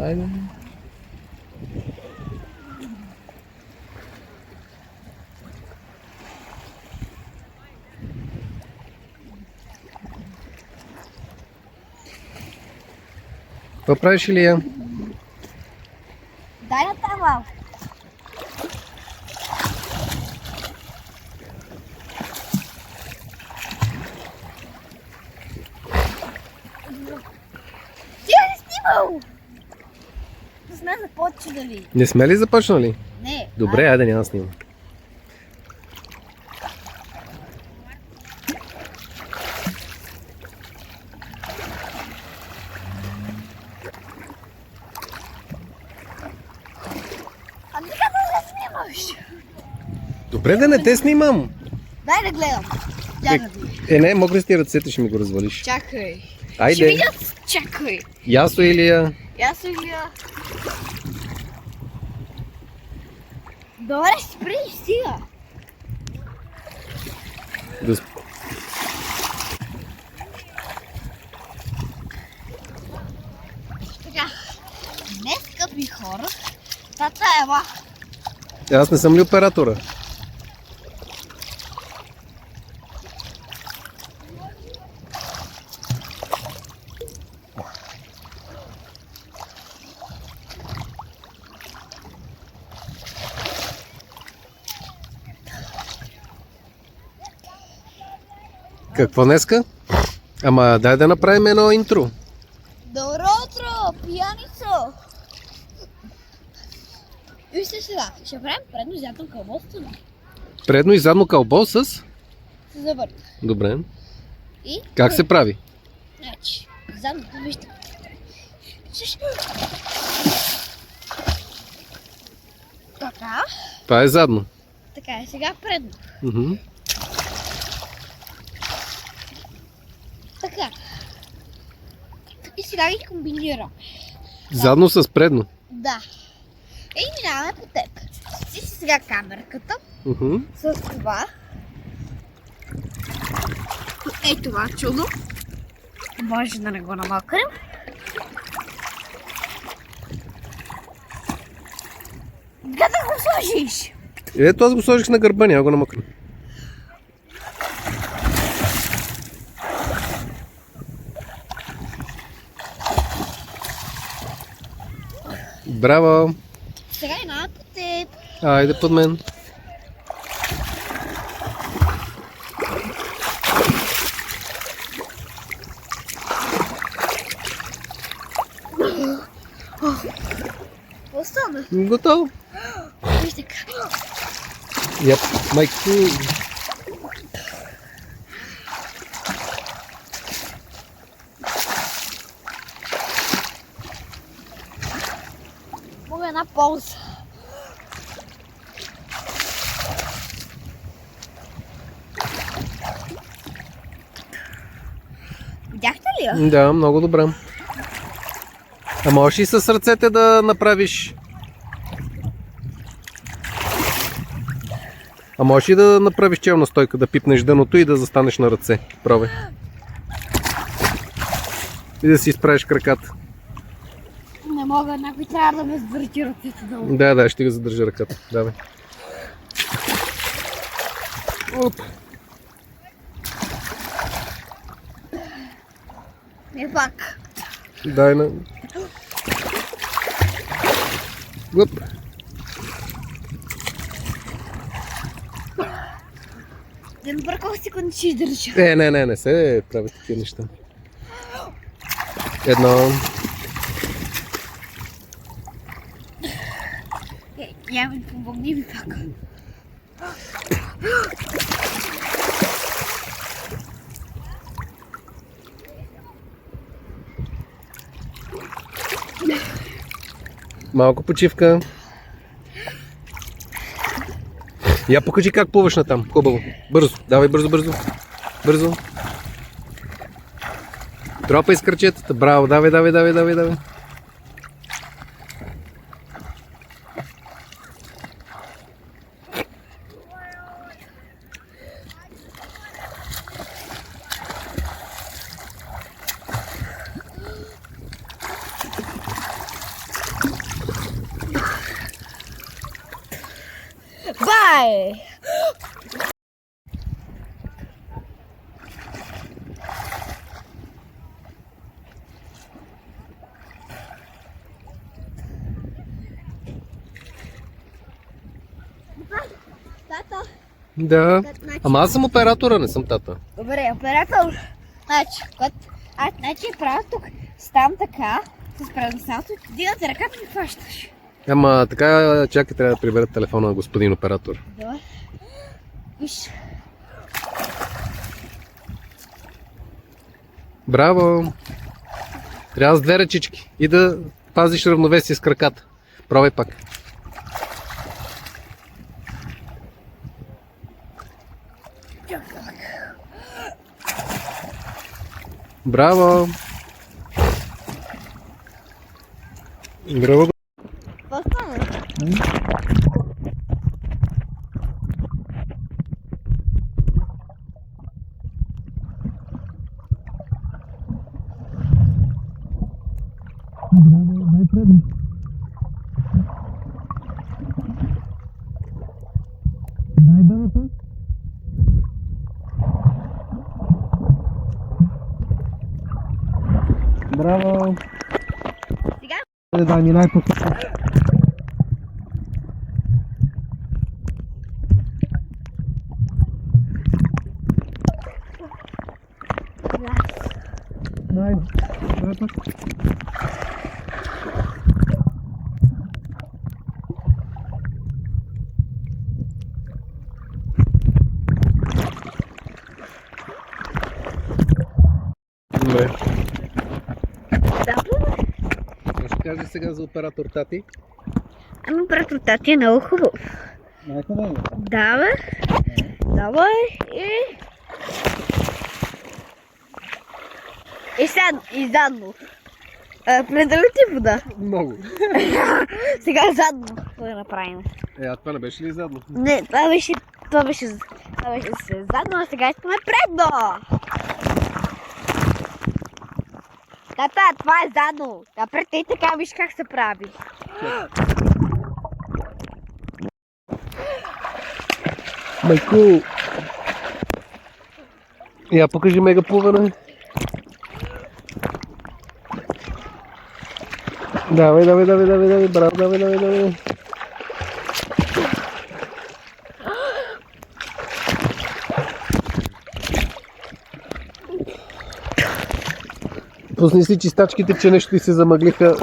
Айде. Какво правиш, Илия? Дай на там малко. Ти не снимал! Не сме започнали. Не сме ли започнали? Не. Добре, айде, няма снимам. А ти как да снимаш? Добре, да не те снимам. Дай да гледам. Не, мокри сти ръцете, ще ми го развалиш. Чакай. Ще Айде. видят. Чакай. Ясо, Илия. Аз Илия. Добре, спри, стига. Така. Днес, скъпи хора, тата Ева. Аз не съм ли оператора? Какво днеска? Ама дай да направим едно интро. Добро утро, пияница! Вижте сега, ще правим предно зятел кълбосто. Предно и задно кълбо с... Се завърна. Добре. И? Как се прави? Значи, задно, вижте. Така. Това е задно. Така е, сега предно. Мгм. Така. И сега ги комбинирам. Задно с предно. Да. И минаваме по теб. Си сега камерката Мгм. с това. Ей това чудо. Може да не го намокрим. Къде да го сложиш? Ето аз го сложих на гърба, няма го намъкна. Браво! Сега минаваме по теб. Айде под мен. Какво стана? Готово. Вижте как. Yep, майко. Мога една полза. Видяхте ли я? Да, много добре. А можеш и с ръцете да направиш... А можеш и да направиш челна стойка, да пипнеш дъното и да застанеш на ръце. Пробай. И да си изправиш краката. Не мога, някой трябва да ме свърти ръцете долу. Да, ще го задържа ръката. Давай. Оп. Не пак. Дай на... Оп. Да не бърках секунди, ще издържа. Не се прави такива неща. Едно... Я ми помогни ми пак. Малко почивка. Я покажи как плуваш натам. Хубаво. Бързо. Давай бързо. Бързо. Тропай с кръчетата. Браво. Давай. е. Тата. Да. Ама аз съм оператора, не съм тата. Добре, оператор. Значи правя тук, ставам така, с предоставото, дигате ръката и хващаш. Ама така, чакай, трябва да прибера телефона на господин оператор. Добре. Виж. Браво! Трябва с две ръчички и да пазиш равновесие с краката. Пробвай пак. Браво! Браво! Какво стана? Дай предни. Дай дъното. Браво! Сега? Дай ми най-пък. Най-пък. Добре. Да, Ще кажа сега за оператор тати. ами оператор тати е много хубав. Да, бе. Давай и задно. Предали ти вода? Много. Сега задно да направим. А това не беше ли задно? Не, това беше задно, а сега искаме предно. Тата, това е задно. Напред и така виж как се прави. Майко! Я покажи мега плуване. Давай, браво, давай. Пусни си чистачките, че нещо ти се замъглиха.